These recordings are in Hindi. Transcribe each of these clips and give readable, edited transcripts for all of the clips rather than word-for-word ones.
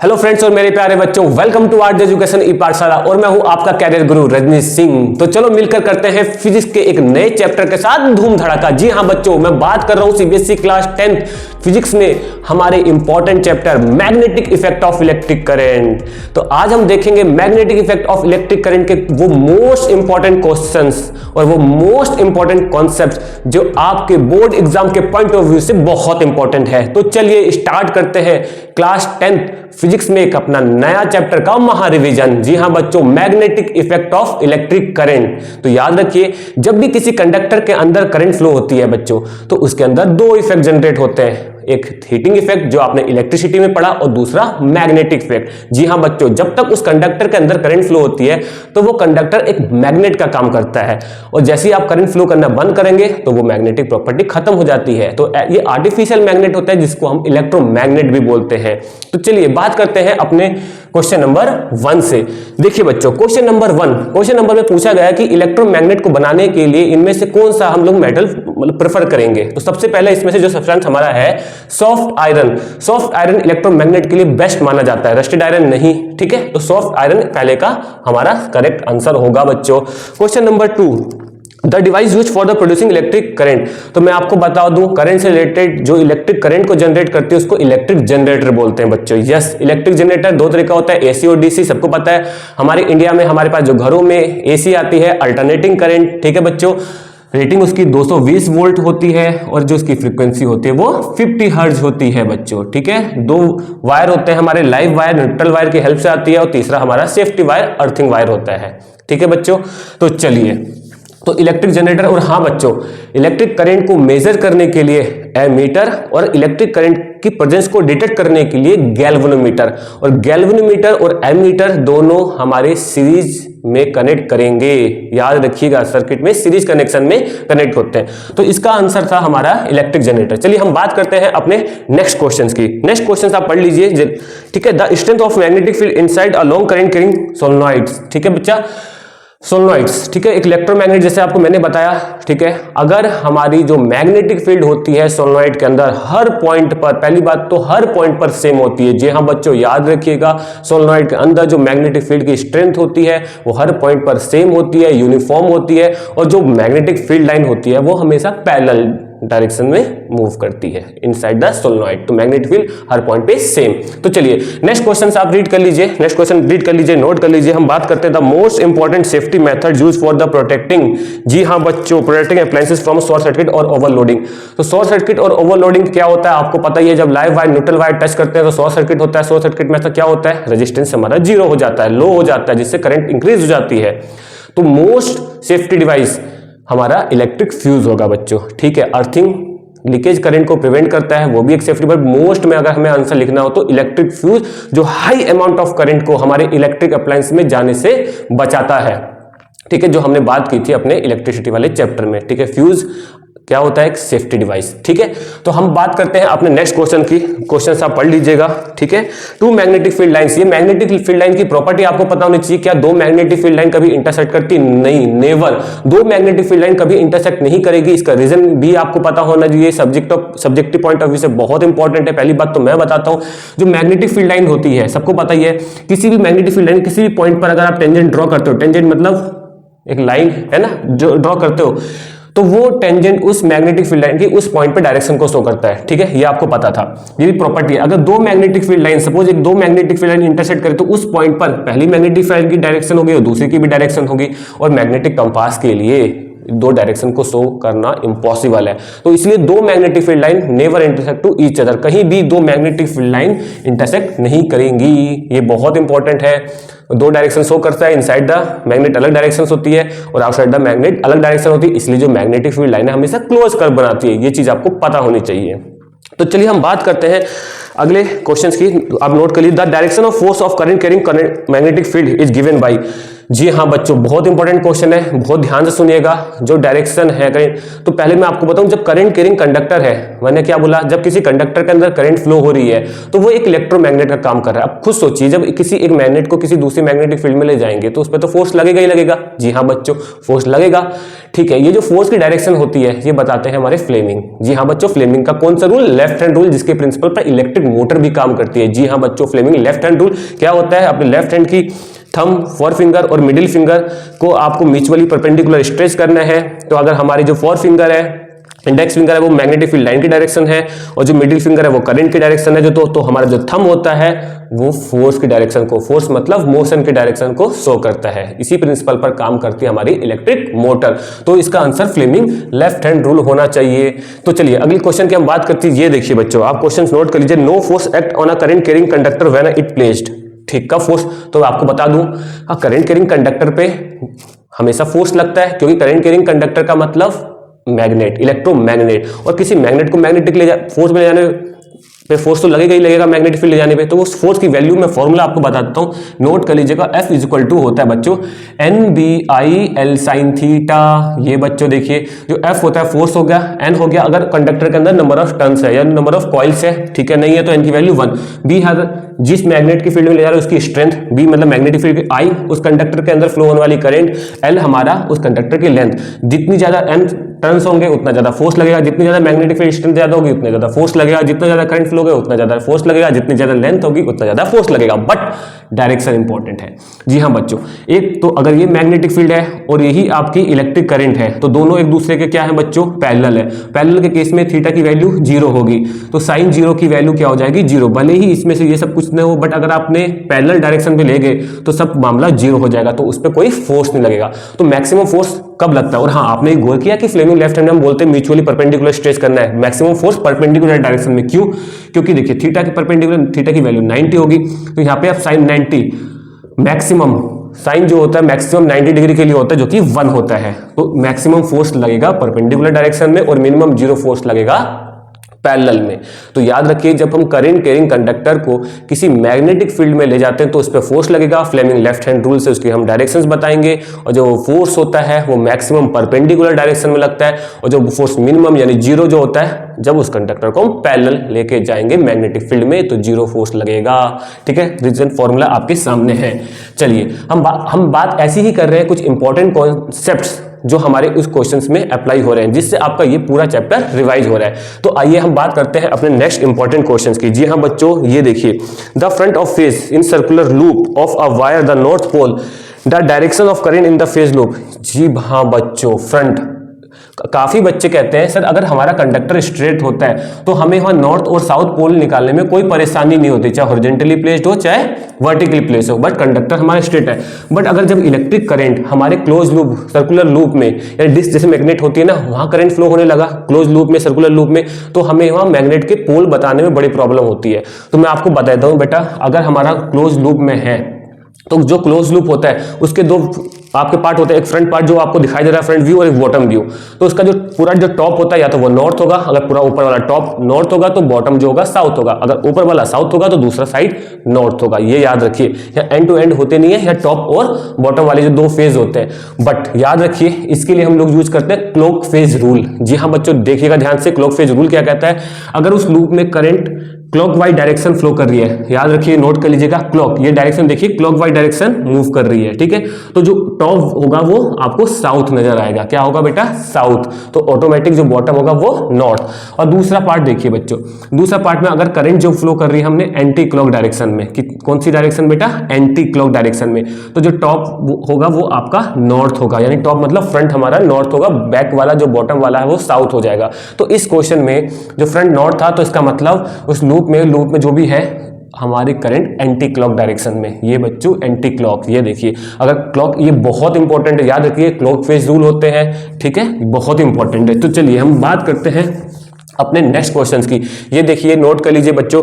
हेलो फ्रेंड्स और मेरे प्यारे बच्चों, वेलकम टू आर्ट एजुकेशन ई पाठशाला और मैं हूं आपका कैरियर गुरु रजनीश सिंह। तो चलो मिलकर करते हैं फिजिक्स के एक नए चैप्टर के साथ धूम धड़ाका। जी हां बच्चों, मैं बात कर रहा हूं सीबीएसई क्लास 10th फिजिक्स में हमारे important chapter magnetic effect of electric current. तो आज हम देखेंगे magnetic effect of electric current के वो मोस्ट इंपॉर्टेंट क्वेश्चंस और वो मोस्ट इंपॉर्टेंट कॉन्सेप्ट्स जो आपके बोर्ड एग्जाम के पॉइंट ऑफ व्यू से बहुत इंपॉर्टेंट है। तो चलिए स्टार्ट करते हैं क्लास 10th फिजिक्स में एक अपना नया चैप्टर का महारिवीजन। जी हां बच्चों, magnetic effect of electric current. तो याद रखिए, जब भी किसी कंडक्टर के अंदर करंट फ्लो होती है बच्चों, तो उसके अंदर दो इफेक्ट जनरेट होते हैं, एक हीटिंग इफेक्ट जो आपने इलेक्ट्रिसिटी में पढ़ा और दूसरा मैग्नेटिक इफेक्ट। जी हां बच्चों, जब तक उस कंडक्टर के अंदर करंट फ्लो होती है तो वो कंडक्टर एक मैग्नेट का काम करता है और जैसे ही आप करंट फ्लो करना बंद करेंगे तो वो मैग्नेटिक प्रॉपर्टी खत्म हो जाती है। तो ये आर्टिफिशियल मैग्नेट होता है जिसको हम इलेक्ट्रोमैग्नेट भी बोलते हैं। तो चलिए बात करते हैं अपने क्वेश्चन नंबर 1 से। देखिए बच्चों, क्वेश्चन नंबर 1, क्वेश्चन नंबर में पूछा गया कि इलेक्ट्रोमैग्नेट को बनाने के लिए इनमें से कौन सा हम लोग मेटल प्रेफर करेंगे। तो सबसे पहले इसमें से जो सब्सटेंस हमारा है soft iron. Soft iron electromagnet के लिए बेस्ट माना जाता है, रस्टेड आयरन नहीं। ठीक है, तो सॉफ्ट आयरन पहले का हमारा करेक्ट आंसर होगा बच्चों। Question number 2, the device use for the producing electric current. तो मैं आपको बता दूं, करंट से रिलेटेड जो इलेक्ट्रिक करंट को जनरेट करती है उसको इलेक्ट्रिक जनरेटर बोलते हैं बच्चों। यस, इलेक्ट्रिक जनरेटर दो तरह का होता है, एसी और डीसी, सबको पता है। हमारे इंडिया में हमारे पास जो घरों में एसी आती है, अल्टरनेटिंग करंट, ठीक है बच्चों, रेटिंग उसकी 220 वोल्ट होती है और जो उसकी फ्रीक्वेंसी होती है वो 50 हर्ट्ज होती है बच्चों। ठीक है, दो वायर होते हैं हमारे, लाइव वायर न्यूट्रल वायर की हेल्प से आती है और तीसरा हमारा सेफ्टी वायर अर्थिंग वायर होता है। ठीक है बच्चों, तो चलिए, तो इलेक्ट्रिक जनरेटर। और हाँ बच्चों, इलेक्ट्रिक करंट को मेजर करने के लिए एमीटर और इलेक्ट्रिक करंट की प्रेजेंस को डिटेक्ट करने के लिए गैल्वेनोमीटर। और गैल्वेनोमीटर और एमीटर दोनों हमारे सीरीज में कनेक्ट करेंगे। याद रखिएगा, सर्किट में सीरीज कनेक्शन में कनेक्ट होते हैं। तो इसका आंसर था हमारा इलेक्ट्रिक जनरेटर। चलिए हम बात करते हैं अपने नेक्स्ट क्वेश्चन की। नेक्स्ट क्वेश्चन आप पढ़ लीजिए। ठीक है, the strength of magnetic field inside a long current carrying solenoids. ठीक है बच्चा, सोलेनॉइड्स, ठीक है, एक इलेक्ट्रोमैग्नेट जैसे आपको मैंने बताया। ठीक है, अगर हमारी जो मैग्नेटिक फील्ड होती है सोलेनॉइड के अंदर हर पॉइंट पर, पहली बात तो हर पॉइंट पर सेम होती है। जी हाँ बच्चों, याद रखिएगा, सोलेनॉइड के अंदर जो मैग्नेटिक फील्ड की स्ट्रेंथ होती है वो हर पॉइंट पर सेम होती है, यूनिफॉर्म होती है और जो मैग्नेटिक फील्ड लाइन होती है वो हमेशा पैरेलल डायरेक्शन में मूव करती है इनसाइड द सोलेनॉइड। तो मैग्नेटिक फील्ड हर पॉइंट पे सेम। तो चलिए नेक्स्ट क्वेश्चन आप रीड कर लीजिए, नेक्स्ट क्वेश्चन रीड कर लीजिए, नोट कर लीजिए। हम बात करते हैं the most important safety method use for the protecting. जी हाँ बच्चों, protecting appliances from short circuit और ओवरलोडिंग। तो शॉर्ट सर्किट और ओवरलोडिंग क्या होता है आपको पता ही है। जब live wire neutral wire touch करते हैं तो शॉर्ट सर्किट होता है। शॉर्ट सर्किट में क्या होता है, रेजिस्टेंस हमारा जीरो हो जाता है, लो हो जाता है, जिससे करंट इंक्रीज हो जाती है। तो मोस्ट सेफ्टी डिवाइस हमारा इलेक्ट्रिक फ्यूज होगा बच्चों। ठीक है, अर्थिंग लीकेज करंट को प्रिवेंट करता है, वो भी एक सेफ्टी। बट मोस्ट में अगर हमें आंसर लिखना हो तो इलेक्ट्रिक फ्यूज जो हाई अमाउंट ऑफ करंट को हमारे इलेक्ट्रिक अप्लायंस में जाने से बचाता है। ठीक है, जो हमने बात की थी अपने इलेक्ट्रिसिटी वाले चैप्टर में। ठीक है, फ्यूज क्या होता है, एक सेफ्टी डिवाइस। ठीक है, तो हम बात करते हैं अपने नेक्स्ट क्वेश्चन की। क्वेश्चन आप पढ़ लीजिएगा। ठीक है, टू मैग्नेटिक फील्ड लाइंस। ये मैग्नेटिक फील्ड लाइन की प्रॉपर्टी आपको पता होनी चाहिए। क्या दो मैग्नेटिक फील्ड लाइन कभी इंटरसेक्ट करती? नहीं, नेवर। दो मैग्नेटिक फील्ड लाइन कभी इंटरसेक्ट नहीं करेगी। इसका रीजन भी आपको पता होना चाहिए। सब्जेक्टिव पॉइंट ऑफ व्यू से बहुत इंपॉर्टेंट है। पहली बात तो मैं बताता हूं, जो मैग्नेटिक फील्ड लाइन होती है सबको पता ही है, किसी भी मैग्नेटिक फील्ड लाइन किसी भी पॉइंट पर अगर आप टेंजेंट ड्रॉ करते हो, टेंजेंट मतलब एक लाइन है ना, जो ड्रॉ करते हो, तो वो टेंजेंट उस मैग्नेटिक फील्ड लाइन की उस पॉइंट पे डायरेक्शन को शो करता है। ठीक है, ये आपको पता था, ये भी प्रॉपर्टी है। अगर दो मैग्नेटिक फील्ड लाइन, सपोज एक दो मैग्नेटिक फील्ड लाइन इंटरसेक्ट करे तो उस पॉइंट पर पहली मैग्नेटिक फील्ड की डायरेक्शन होगी और दूसरी की भी डायरेक्शन होगी। और मैग्नेटिक कंपास के लिए दो डायरेक्शन को शो करना इम्पॉसिबल है। तो इसलिए दो magnetic field line never intersect to each other. कहीं भी दो मैग्नेटिक फील्ड लाइन इंटरसेक्ट नहीं करेंगी। ये बहुत इंपॉर्टेंट है। दो डायरेक्शन शो करता है, इनसाइड द मैग्नेट अलग डायरेक्शन होती है और आउटसाइड द मैग्नेट अलग डायरेक्शन होती है। इसलिए जो मैग्नेटिक फील्ड लाइन है हमेशा क्लोज कर्व बनाती है। ये चीज आपको पता होनी चाहिए। तो चलिए हम बात करते हैं अगले क्वेश्चंस की। आप नोट कर लीजिए, the direction of force of current carrying magnetic field is given by. जी हाँ बच्चों, बहुत इंपॉर्टेंट क्वेश्चन है, बहुत ध्यान से सुनिएगा। जो डायरेक्शन है करंट, तो पहले मैं आपको बताऊं, जब करंट कैरिंग कंडक्टर है, मैंने क्या बोला, जब किसी कंडक्टर के अंदर करंट फ्लो हो रही है तो वो एक इलेक्ट्रोमैग्नेट का काम कर रहा है। अब खुद सोचिए, जब किसी एक मैग्नेट को किसी दूसरी मैग्नेटिक फील्ड में ले जाएंगे तो उस पर तो फोर्स लगेगा ही लगेगा। जी हाँ बच्चों, फोर्स लगेगा। ठीक है, ये जो फोर्स की डायरेक्शन होती है ये बताते हैं हमारे फ्लेमिंग। जी हाँ बच्चों, फ्लेमिंग का कौन सा रूल? लेफ्ट हैंड रूल, जिसके प्रिंसिपल पर इलेक्ट्रिक मोटर भी काम करती है। जी हाँ बच्चों, फ्लेमिंग लेफ्ट हैंड रूल क्या होता है? अपने लेफ्ट हैंड की थंब, फोर फिंगर और मिडिल फिंगर को आपको म्यूचुअली परपेंडिकुलर स्ट्रेच करना है। तो अगर हमारी जो फोर फिंगर है, इंडेक्स फिंगर है, वो मैग्नेटिक फील्ड लाइन की डायरेक्शन है और जो मिडिल फिंगर है वो करंट की डायरेक्शन है। जो तो हमारा जो थंब होता है वो फोर्स की डायरेक्शन को, फोर्स मतलब मोशन की डायरेक्शन को शो करता है। इसी प्रिंसिपल पर काम करती है हमारी इलेक्ट्रिक मोटर। तो इसका answer Fleming left hand rule होना चाहिए। तो चलिए अगली क्वेश्चन की हम बात करते हैं। ये देखिए बच्चों, आप क्वेश्चन नोट कर लीजिए। No force act on a current carrying conductor when it placed. ठीक का फोर्स तो आपको बता दूं, करंट कैरिंग कंडक्टर पे हमेशा फोर्स लगता है, क्योंकि करंट कैरिंग कंडक्टर का मतलब मैग्नेट, इलेक्ट्रोमैग्नेट, और किसी मैग्नेट को मैग्नेटिक फोर्स में ले जाने पे फोर्स तो लगेगा ही लगेगा मैग्नेटिक फील्ड ले जाने पे। तो उस फोर्स की वैल्यू मैं फॉर्मूला आपको बताता हूं, नोट कर लीजिएगा। F इक्वल टू होता है बच्चों NBI sin थीटा। ये बच्चों देखिए, जो F होता है फोर्स हो गया, N हो गया अगर कंडक्टर के अंदर नंबर ऑफ टर्न्स है या नंबर ऑफ कॉइल्स है। ठीक है, नहीं है तो N की वैल्यू 1। B है जिस मैग्नेट की फील्ड में ले जा रहा है उसकी स्ट्रेंथ, B मतलब मैग्नेटिक फील्ड, I उस कंडक्टर के अंदर फ्लो होने वाली करंट, L हमारा उस कंडक्टर की लेंथ। जितनी ज्यादा N टर्न्स होंगे उतना ज्यादा फोर्स लगेगा, जितनी ज्यादा मैग्नेटिक फील्ड स्ट्रेंथ ज्यादा होगी उतना ज्यादा फोर्स लगेगा, जितना ज्यादा करंट फ्लो होगा उतना ज्यादा फोर्स लगेगा, जितनी ज्यादा लेंथ होगी उतना ज्यादा फोर्स लगेगा। बट डायरेक्शन इंपॉर्टेंट है। जी हाँ बच्चों, एक तो अगर ये मैग्नेटिक फील्ड है और यही आपकी इलेक्ट्रिक करंट है तो दोनों एक दूसरे के क्या है बच्चों? पैरेलल है। पैरेलल के केस में थीटा की वैल्यू 0 होगी, तो साइन 0 की वैल्यू क्या हो जाएगी? 0। भले ही इसमें से ये सब कुछ न हो, बट अगर आपने पैरेलल डायरेक्शन पे ले गए तो सब मामला 0 हो जाएगा, तो उस पर कोई फोर्स नहीं लगेगा। तो मैक्सिमम फोर्स कब लगता है? और हाँ, आपने गौर किया कि फ्लेमिंग लेफ्ट हैंड में हम बोलते हैं म्यूचुअली परपेंडिकुलर स्ट्रेच करना है, मैक्सिमम फोर्स परपेंडिकुलर डायरेक्शन में। क्यों? क्योंकि देखिए थीटा के परपेंडिकुलर, थीटा की वैल्यू 90 होगी, तो यहाँ पे आप साइन 90, मैक्सिमम साइन जो होता है मैक्सिमम 90 डिग्री के लिए होता है, जो कि 1 होता है। तो मैक्सिमम फोर्स लगेगा परपेंडिकुलर डायरेक्शन में और मिनिमम 0 फोर्स लगेगा पैरेलल में। तो याद रखिए, जब हम करंट कैरिंग कंडक्टर को किसी मैग्नेटिक फील्ड में ले जाते हैं तो उस पर फोर्स लगेगा। फ्लेमिंग लेफ्ट हैंड रूल से उसकी हम डायरेक्शंस बताएंगे, और जो फोर्स होता है वो मैक्सिमम परपेंडिकुलर डायरेक्शन में लगता है, और जो फोर्स मिनिमम यानी 0 जो होता है जब उस कंडक्टर को हम पैरेलल लेके जाएंगे मैग्नेटिक फील्ड में तो 0 फोर्स लगेगा। ठीक है, रीजन फॉर्मूला आपके सामने है। चलिए हम बात ऐसी ही कर रहे हैं, कुछ इंपॉर्टेंट कॉन्सेप्ट्स जो हमारे उस क्वेश्चंस में अप्लाई हो रहे हैं, जिससे आपका ये पूरा चैप्टर रिवाइज हो रहा है। तो आइए हम बात करते हैं अपने नेक्स्ट इंपॉर्टेंट क्वेश्चंस की। जी हाँ बच्चों, ये देखिए, the front of face in circular loop of a wire the north pole, the direction of current in the face loop. जी हाँ बच्चों, फ्रंट, काफी बच्चे कहते हैं सर अगर हमारा कंडक्टर स्ट्रेट होता है तो हमें वहां नॉर्थ और साउथ पोल निकालने में कोई परेशानी नहीं होती, चाहे हॉरिजॉन्टली प्लेस्ड हो चाहे वर्टिकली प्लेस हो, बट कंडक्टर हमारा स्ट्रेट है। बट अगर जब इलेक्ट्रिक करंट हमारे क्लोज लूप, सर्कुलर लूप में, यानी डिस्क जैसे मैग्नेट होती है ना, वहां करंट फ्लो होने लगा क्लोज लूप में, सर्कुलर लूप में, तो हमें वहां मैग्नेट के पोल बताने में बड़ी प्रॉब्लम होती है। तो मैं आपको बताता हूं बेटा, अगर हमारा क्लोज लूप में है तो जो क्लोज लूप होता है उसके दो आपके पार्ट होते हैं, एक फ्रंट पार्ट जो आपको दिखाई दे रहा है फ्रंट व्यू, और एक बॉटम व्यू। तो उसका जो पूरा जो टॉप होता है या तो वो नॉर्थ होगा, अगर पूरा ऊपर वाला टॉप नॉर्थ होगा तो बॉटम जो होगा साउथ होगा, अगर ऊपर वाला साउथ होगा तो दूसरा साइड नॉर्थ होगा। ये याद रखिए, या एंड टू एंड होते नहीं है, या टॉप और बॉटम वाले जो दो फेज होते हैं। बट याद रखिए, इसके लिए हम लोग यूज करते हैं क्लॉक फेज रूल। जी हाँ बच्चों, देखिएगा ध्यान से, क्लॉक फेज रूल क्या कहता है? अगर उस लूप में current clock wise direction flow कर रही है, याद रखिए, नोट कर लीजिएगा, क्लॉक, ये डायरेक्शन देखिए क्लॉक वाइज डायरेक्शन मूव कर रही है। ठीक है, तो जो टॉप होगा वो आपको साउथ नजर आएगा। क्या होगा बेटा? साउथ। तो ऑटोमेटिक जो बॉटम होगा वो नॉर्थ। और दूसरा पार्ट देखिए बच्चों, दूसरा पार्ट में अगर करंट जो फ्लो कर रही है हमने एंटी क्लॉक डायरेक्शन में, कि कौन सी डायरेक्शन बेटा? एंटी क्लॉक डायरेक्शन में, तो जो टॉप होगा वो आपका नॉर्थ होगा, यानी टॉप मतलब फ्रंट हमारा नॉर्थ होगा, बैक वाला जो बॉटम वाला है वो साउथ हो जाएगा। तो इस क्वेश्चन में जो फ्रंट नॉर्थ था, तो इसका मतलब उस लूप में जो भी है हमारी करंट एंटी क्लॉक डायरेक्शन में। ये बच्चों एंटी क्लॉक, ये देखिए, अगर क्लॉक, ये बहुत इंपॉर्टेंट है, याद रखिए, क्लॉक फेज रूल होते हैं। ठीक है, बहुत इंपॉर्टेंट है। तो चलिए हम बात करते हैं अपने नेक्स्ट क्वेश्चन की। ये देखिए, नोट कर लीजिए बच्चों,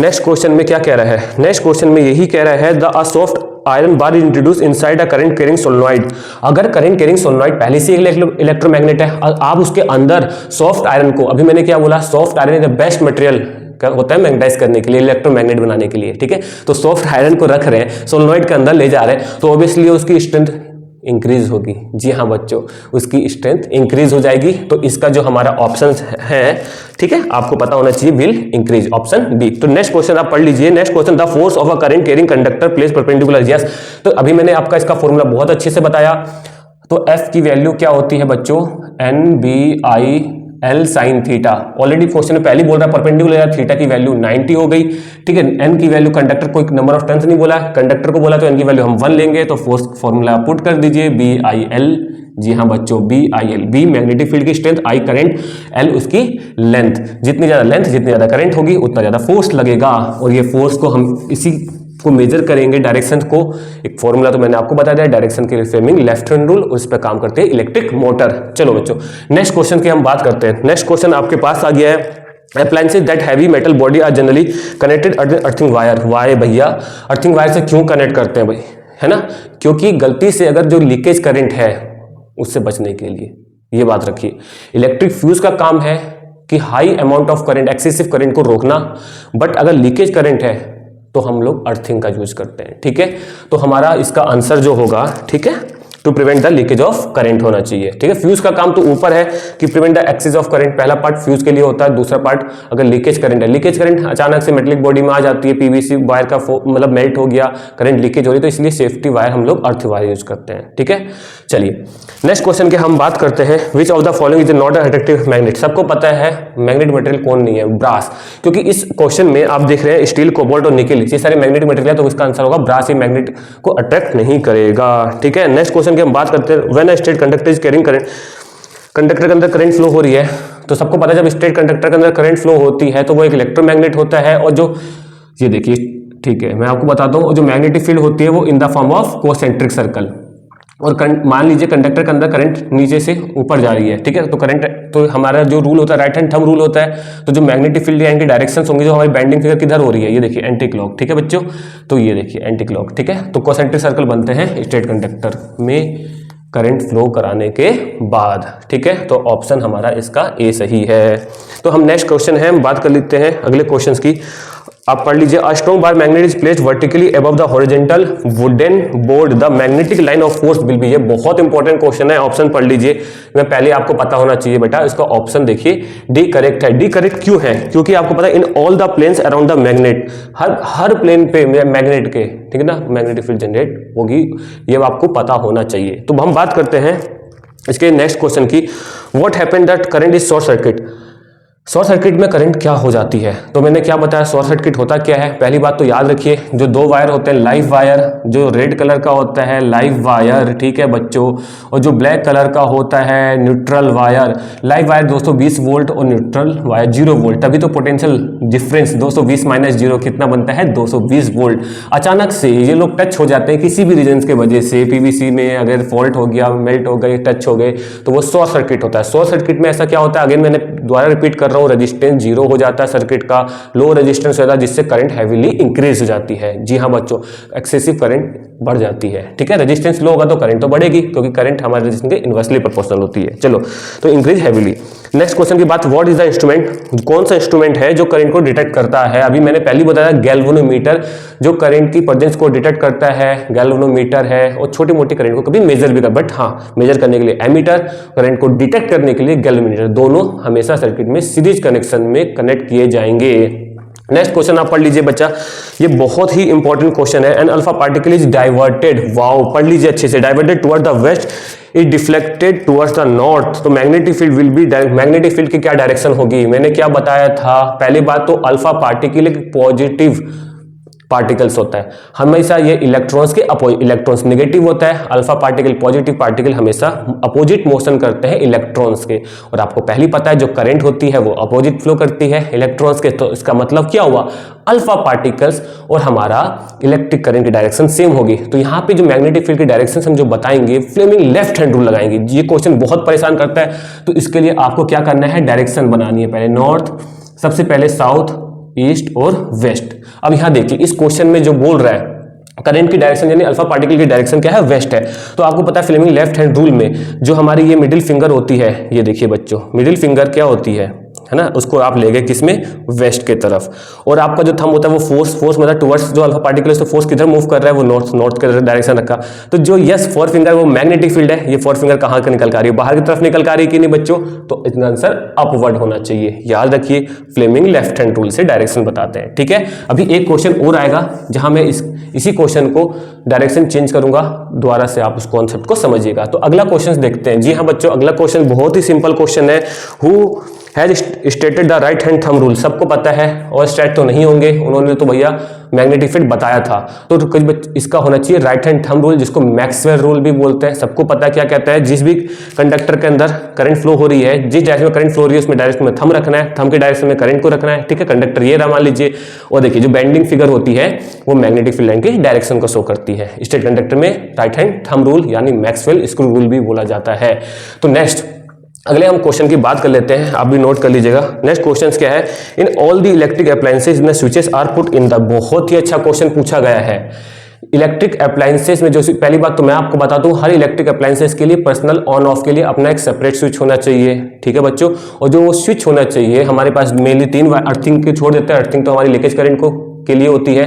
नेक्स्ट क्वेश्चन में क्या कह रहा है? नेक्स्ट क्वेश्चन में यही कह रहा है, the a soft iron bar introduce inside a current carrying solenoid. अगर करंट कैरिंग सोलेनॉइड पहले से इलेक्ट्रोमैग्नेट है, आप उसके अंदर सॉफ्ट आयरन को, अभी मैंने क्या बोला, soft iron is the best material होता है मैग्नेटाइज करने के लिए, इलेक्ट्रोमैग्नेट बनाने के लिए, ठीक है। तो सॉफ्ट आयरन को रख रहे हैं, सोलेनोइड के अंदर ले जा रहे हैं, तो ऑब्वियसली उसकी स्ट्रेंथ इंक्रीज होगी। जी हाँ बच्चों, उसकी स्ट्रेंथ इंक्रीज हो जाएगी। तो इसका जो हमारा ऑप्शन है, ठीक है, आपको पता होना चाहिए, विल इंक्रीज, ऑप्शन बी। तो नेक्स्ट क्वेश्चन आप पढ़ लीजिए। Next question, the force of a current carrying conductor place perpendicular. Yes, तो अभी मैंने आपका इसका फॉर्मूला बहुत अच्छे से बताया। तो एफ की वैल्यू क्या होती है बच्चों, N B I L sine theta. Already question में पहले बोल रहा है परपेंडिकुलर, थीटा की वैल्यू 90 हो गई, ठीक है। एन की वैल्यू, कंडक्टर को एक नंबर ऑफ टर्न्स नहीं बोला, कंडक्टर को बोला, तो एन की वैल्यू हम 1 लेंगे। तो फोर्स फॉर्मूला पुट कर दीजिए, बी आई एल। जी हाँ बच्चों, B I L, B magnetic field की स्ट्रेंथ, आई करंट, एल उसकी लेंथ। जितनी ज्यादा लेंथ, जितनी ज्यादा करंट होगी, उतना ज्यादा फोर्स लगेगा। और ये फोर्स को हम इसी को मेजर करेंगे, डायरेक्शन को। एक फॉर्मूला तो मैंने आपको बता दिया, डायरेक्शन के फ्रेमिंग लेफ्ट हैंड रूल, उस पर काम करते हैं इलेक्ट्रिक मोटर। चलो बच्चों, नेक्स्ट क्वेश्चन की हम बात करते हैं। नेक्स्ट क्वेश्चन आपके पास आ गया है, appliances that heavy metal body are generally connected earthing wire. Why भैया, अर्थिंग वायर से क्यों कनेक्ट करते हैं भाई, है ना? क्योंकि गलती से अगर जो लीकेज करंट है उससे बचने के लिए, ये बात रखिए। इलेक्ट्रिक फ्यूज का काम है कि high amount of current, excessive current को रोकना, बट अगर लीकेज करंट है तो हम लोग अर्थिंग का यूज करते हैं, ठीक है। तो हमारा इसका आंसर जो होगा, ठीक है, to prevent the leakage of current होना चाहिए, ठीक है। फ्यूज का काम तो ऊपर है कि prevent the excess of current, पहला पार्ट फ्यूज के लिए होता है, दूसरा पार्ट अगर लीकेज करंट है, लीकेज करंट अचानक से मेटलिक बॉडी में आ जाती है, पीवीसी वायर का मतलब मेल्ट हो गया, करंट लीकेज हो रही, तो इसलिए सेफ्टी वायर हम लोग अर्थ वायर यूज करते हैं, ठीक है। चलिए नेक्स्ट क्वेश्चन की हम बात करते हैं, which of the following is not attractive magnet. सबको पता है मैग्नेट मटेरियल कौन नहीं है, ब्रास, क्योंकि इस क्वेश्चन में आप देख रहे हैं स्टील, कोबाल्ट और निकेल, ये सारे मैग्नेटिक मटेरियल है, तो इसका आंसर होगा ब्रास। ये मैग्नेट को अट्रैक्ट नहीं करेगा, ठीक है। नेक्स्ट क्वेश्चन की हम बात करते हैं, when a straight conductor is carrying current, conductor के अंदर करंट फ्लो हो रही है, तो सबको पता है जब स्ट्रेट कंडक्टर के अंदर करंट फ्लो होती है तो वो एक इलेक्ट्रोमैग्नेट होता है। और जो ये देखिए, ठीक है, मैं आपको बताता हूँ, जो मैग्नेटिक फील्ड होती है वो in the form of concentric circle. और मान लीजिए कंडक्टर के अंदर करंट नीचे से ऊपर जा रही है, ठीक है, तो करंट, तो हमारा जो रूल होता है राइट हैंड थंब रूल होता है, तो जो मैग्नेटिक फील्ड या इनकी डायरेक्शंस होंगी, जो हमारी बेंडिंग फिगर किधर हो रही है, ये देखिए एंटी क्लॉक, ठीक है बच्चों, तो ये देखिए एंटी क्लॉक, ठीक है। तो कोसेंट्रिक सर्कल बनते हैं स्ट्रेट कंडक्टर में करंट फ्लो कराने के बाद, ठीक है। तो ऑप्शन हमारा इसका ए सही है। तो हम नेक्स्ट क्वेश्चन है, हम बात कर लेते हैं अगले क्वेश्चंस की। आप पढ़ लीजिए, a strong bar magnet is placed vertically above the horizontal wooden board, the magnetic line of force will be. ये बहुत इंपॉर्टेंट क्वेश्चन है, ऑप्शन पढ़ लीजिए। मैं पहले आपको पता होना चाहिए बेटा, इसका ऑप्शन देखिए, डी करेक्ट है। डी करेक्ट क्यों है? क्योंकि आपको पता है in all the planes around the magnet, हर प्लेन पे मैग्नेट के, ठीक है ना, मैग्नेटिक फील्ड जनरेट होगी, ये आपको पता होना चाहिए। तो हम बात करते हैं इसके नेक्स्ट क्वेश्चन की, what happened that current is short circuit. Short circuit में करंट क्या हो जाती है? तो मैंने क्या बताया, शॉर्ट सर्किट होता क्या है। पहली बात तो याद रखिए, जो दो वायर होते हैं, लाइव वायर जो रेड कलर का होता है लाइव वायर, ठीक है बच्चों, और जो ब्लैक कलर का होता है neutral wire. Live wire 220 volt और न्यूट्रल वायर 0 वोल्ट, तभी तो पोटेंशियल डिफरेंस 220 माइनस 0 कितना बनता है, 220 वोल्ट। अचानक से ये लोग टच हो जाते हैं किसी भी रीजन की वजह से, पीवीसी में अगर फॉल्ट हो गया, मेल्ट हो गए, टच हो गए, तो वो शॉर्ट सर्किट होता है। शॉर्ट सर्किट में ऐसा क्या होता है, अगेन मैंने दोबारा रिपीट कर रहा हूं, रेजिस्टेंस 0 हो जाता है सर्किट का, लो रेजिस्टेंस होता है, जिससे करंट हैवीली इंक्रीज हो जाती है। जी हां बच्चों, एक्सेसिव करंट बढ़ जाती है, ठीक है। रेजिस्टेंस लो होगा तो करंट तो बढ़ेगी, क्योंकि करंट हमारे रेजिस्टेंस के इनवर्सली प्रोपोर्शनल होती है। चलो, तो इंक्रीज हैवीली। नेक्स्ट क्वेश्चन की बात, व्हाट इज द इंस्ट्रूमेंट, कौन सा इंस्ट्रूमेंट है जो करंट को डिटेक्ट करता है। अभी मैंने पहले बताया गैल्वेनोमीटर, जो करंट की प्रेजेंस को डिटेक्ट करता है, गैल्वेनोमीटर है। और छोटी मोटी करंट को कभी मेजर भी कर, बट हाँ मेजर करने के लिए एमीटर, करंट को डिटेक्ट करने के लिए गैल्वेनोमीटर, दोनों हमेशा सर्किट में सीरीज कनेक्शन में कनेक्ट किए जाएंगे। नेक्स्ट क्वेश्चन आप पढ़ लीजिए बच्चा, ये बहुत ही इंपॉर्टेंट क्वेश्चन है। An alpha particle is diverted, wow पढ़ लीजिए अच्छे से, diverted toward the west is deflected towards the north. तो magnetic field will be, magnetic field की क्या डायरेक्शन होगी, मैंने क्या बताया था। पहली बात तो अल्फा पार्टिकल एक पॉजिटिव पार्टिकल्स होता है, हमेशा ये इलेक्ट्रॉन्स के इलेक्ट्रॉन्स नेगेटिव होता है, अल्फा पार्टिकल पॉजिटिव पार्टिकल हमेशा अपोजिट मोशन करते हैं इलेक्ट्रॉन्स के। और आपको पहले पता है जो करंट होती है वो अपोजिट फ्लो करती है इलेक्ट्रॉन्स के, तो इसका मतलब क्या हुआ, अल्फा पार्टिकल्स और हमारा इलेक्ट्रिक करंट की डायरेक्शन सेम होगी। तो यहाँ पे जो मैग्नेटिक फील्ड की डायरेक्शन हम जो बताएंगे, फ्लेमिंग लेफ्ट हैंड रूल लगाएंगे। ये क्वेश्चन बहुत परेशान करता है, तो इसके लिए आपको क्या करना है, डायरेक्शन बनानी है। पहले नॉर्थ, सबसे पहले साउथ, ईस्ट और वेस्ट। अब यहां देखिए इस क्वेश्चन में जो बोल रहा है करंट की डायरेक्शन यानी अल्फा पार्टिकल की डायरेक्शन क्या है, वेस्ट है। तो आपको पता है फ्लेमिंग लेफ्ट हैंड रूल में जो हमारी ये मिडिल फिंगर होती है, ये देखिए बच्चों मिडिल फिंगर क्या होती है, है ना, उसको आप ले गए किसमें, वेस्ट के तरफ। और आपका जो थंब होता है वो फोर्स मतलब टुवर्ड्स जो अल्फा पार्टिकल है, तो फोर्स किधर मूव कर रहा है, वो नॉर्थ के डायरेक्शन रखा। तो जो यस फोरफिंगर वो मैग्नेटिक फील्ड है, ये फोरफिंगर कहाँ का निकल कर आ रही है, बाहर की तरफ निकल कर आ रही है कि नहीं बच्चों, तो इसका आंसर अपवर्ड होना चाहिए। याद रखिए फ्लेमिंग लेफ्ट हैंड रूल से डायरेक्शन बताते हैं, ठीक है। अभी एक क्वेश्चन और आएगा जहां मैं इसी क्वेश्चन को डायरेक्शन चेंज करूंगा, दोबारा से आप उस कॉन्सेप्ट को समझिएगा। तो अगला क्वेश्चन देखते हैं। जी हाँ बच्चों, अगला क्वेश्चन बहुत ही सिंपल क्वेश्चन है। Who has stated the right hand thumb rule, सबको पता है, और स्टेट तो नहीं होंगे, उन्होंने तो भैया मैग्नेटिक फील्ड बताया था। तो कुछ इसका होना चाहिए राइट हैंड थंब रूल, जिसको मैक्सवेल रूल भी बोलते हैं। सबको पता है क्या कहता है, जिस भी कंडक्टर के अंदर करंट फ्लो हो रही है, जिस डायरेक्शन में करंट फ्लो हो रही है उसमें डायरेक्शन में थंब रखना है, थंब के डायरेक्शन में करंट को रखना है, ठीक है। कंडक्टर ये रहा मान लीजिए, और देखिए जो बेंडिंग फिगर होती है वो मैग्नेटिक फील्ड लाइन की डायरेक्शन को शो करती है। स्टेट कंडक्टर में राइट हैंड थंब रूल यानी मैक्सवेल स्क्रू रूल भी बोला जाता है। तो नेक्स्ट अगले हम क्वेश्चन की बात कर लेते हैं, आप भी नोट कर लीजिएगा। नेक्स्ट क्वेश्चन क्या है, in all the electric appliances in switches are put in the, बहुत ही अच्छा क्वेश्चन पूछा गया है। इलेक्ट्रिक अप्लायंसेज में जो, पहली बात तो मैं आपको बता दूं, हर इलेक्ट्रिक अप्लायंसेज के लिए पर्सनल ऑन ऑफ के लिए अपना एक सेपरेट स्विच होना चाहिए, ठीक है बच्चों। और जो वो स्विच होना चाहिए हमारे पास मेनली 3 अर्थिंग के छोड़ देते हैं, अर्थिंग तो हमारी लीकेज करंट को के लिए होती है,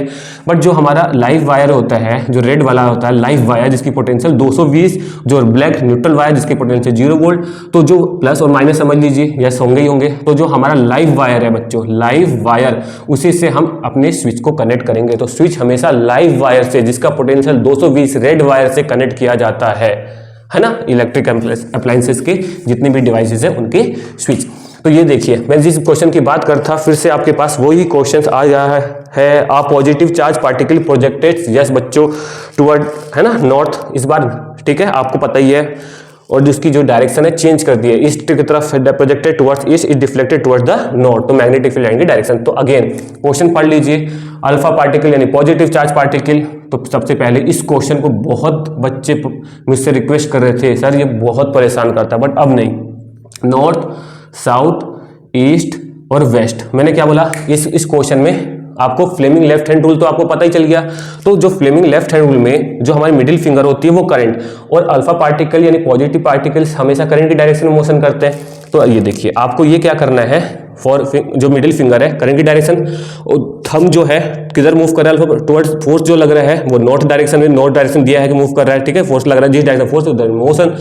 बट जो हमारा लाइव वायर होता है, जो रेड वाला होता है लाइव वायर जिसकी पोटेंशियल 220, जो ब्लैक न्यूट्रल वायर जिसकी पोटेंशियल 0 वोल्ट, तो जो प्लस और माइनस समझ लीजिए, यस होंगे ही होंगे। तो जो हमारा लाइव वायर है बच्चों, लाइव वायर, उसी से हम अपने स्विच को कनेक्ट करेंगे। तो स्विच हमेशा लाइव वायर से जिसका पोटेंशियल 220 रेड वायर से कनेक्ट किया जाता है ना, इलेक्ट्रिक अप्लायंसेस के जितने भी डिवाइसेस है उनके स्विच। तो ये देखिए, मैं जिस क्वेश्चन की बात करता फिर से आपके पास वही क्वेश्चन आ रहा है। A positive charge particle projected, yes बच्चों, टुवर्ड, है ना, नॉर्थ इस बार, ठीक है, आपको पता ही है। और जिसकी जो डायरेक्शन है चेंज कर दी है, ईस्ट की तरफ projected towards east, is deflected towards the north, तो मैग्नेटिक फील्ड लाइन की डायरेक्शन। तो अगेन क्वेश्चन पढ़ लीजिए, अल्फा पार्टिकल यानी पॉजिटिव चार्ज पार्टिकल। तो सबसे पहले इस क्वेश्चन को बहुत बच्चे मुझसे रिक्वेस्ट कर रहे थे, सर ये बहुत परेशान करता है, बट अब नहीं। नॉर्थ, साउथ, ईस्ट और वेस्ट, मैंने क्या बोला, इस क्वेश्चन में आपको फ्लेमिंग लेफ्ट हैंड रूल तो आपको पता ही चल गया। तो जो फ्लेमिंग लेफ्ट हैंड रूल में जो हमारी मिडिल फिंगर होती है वो करंट, और अल्फा पार्टिकल यानी पॉजिटिव पार्टिकल्स हमेशा करंट की डायरेक्शन में मोशन करते हैं। तो ये देखिए, आपको ये क्या करना है, जो मिडिल फिंगर है करंट की डायरेक्शन, और थंब जो है किधर मूव कर रहा है, अल्फा टुवर्ड्स, फोर्स जो लग रहा है वो नॉर्थ डायरेक्शन में, नॉर्थ डायरेक्शन दिया है कि मूव कर रहा है, ठीक है, फोर्स लग रहा है जिस डायरेक्शन फोर्स उधर मोशन,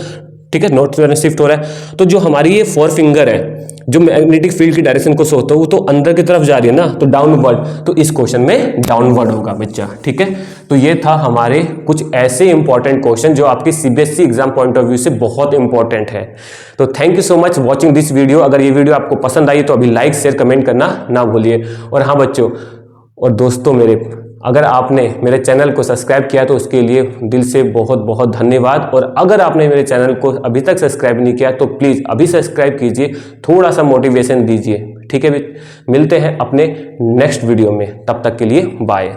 ठीक है, नॉर्थ में शिफ्ट हो रहा है। तो जो हमारी ये फोर फिंगर है जो मैग्नेटिक फील्ड की डायरेक्शन को सोचता है वो तो अंदर की तरफ जा रही है ना, तो डाउनवर्ड, तो इस क्वेश्चन में डाउनवर्ड होगा बच्चा, ठीक है। तो ये था हमारे कुछ ऐसे इंपॉर्टेंट क्वेश्चन जो आपकी CBSE exam point of view से बहुत इंपॉर्टेंट है। तो thank you so much watching this video. अगर ये वीडियो आपको पसंद आई तो अभी लाइक शेयर कमेंट करना ना भूलिए। और हाँ बच्चों और दोस्तों मेरे, अगर आपने मेरे चैनल को सब्सक्राइब किया तो उसके लिए दिल से बहुत बहुत धन्यवाद। और अगर आपने मेरे चैनल को अभी तक सब्सक्राइब नहीं किया तो प्लीज़ अभी सब्सक्राइब कीजिए, थोड़ा सा मोटिवेशन दीजिए, ठीक है। मिलते हैं अपने नेक्स्ट वीडियो में, तब तक के लिए बाय।